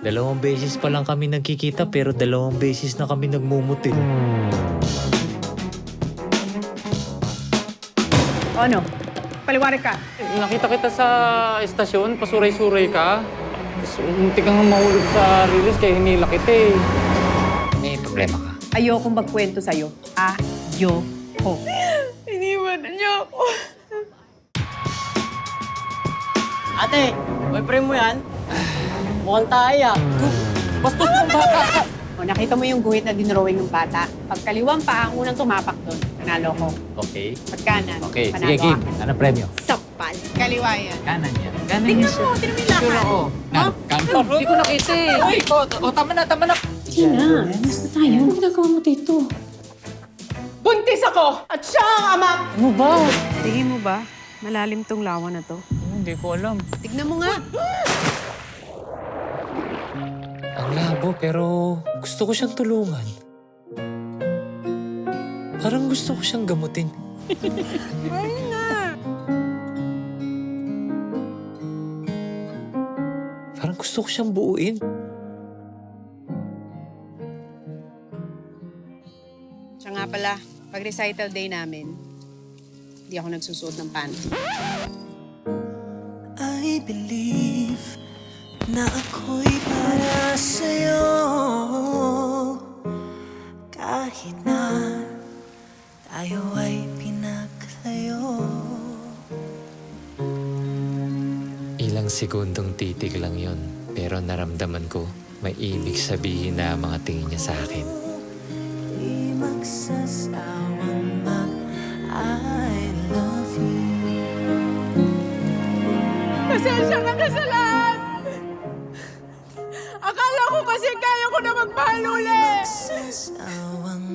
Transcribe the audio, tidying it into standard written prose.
Dalawang beses pa lang kami nagkikita pero dalawang beses na kami nagmumuti. O ano? Paliwanag ka. Nakita kita sa estasyon, pasuray-suray ka. Tapos munti kang mahulog sa release kaya hinila kita eh. May problema ka? Ayokong magkwento sa'yo. Ayoko. Iniwanan niyo ako. Ate, boyfriend mo yan? Mukhang tayo. Bastos mong bata ka. O, nakita mo yung guhit na dinrawing ng bata. Pag kaliwang pa, ang unang tumapak doon. Panalo ko. Okay. Pag kanan, Okay, panalo sige, game. ako. Anong premyo? Sapal. Kaliwa yan. Kanan yan. Kanan Tingnan mo, tingnan mo yung lakad. Kanan. Hindi ko nakita eh. Uy, tama na, tama na. Tina, basta tayo. Ano ginagawa mo dito? Buntis ako at siya ang ama. Ano ba? Tingin mo ba? Malalim tong lawa na to. Hindi ko alam. Tignan mo nga. Ang labo pero gusto ko siyang tulungan. Parang gusto ko siyang gamutin. Parang gusto ko siyang buuin. Siya nga pala, pag recital day namin, hindi ako nagsusuot ng panty. I believe na ako'y para sa'yo kahit na tayo ay pinaglayo. Ilang segundong titig lang yon, pero naramdaman ko may ibig sabihin na mga tingin niya sa akin. Di magsasawang I love you. Pasensya ka na sa lahat. Akala ko kasi kaya ko na magmahal uli. Magsasawang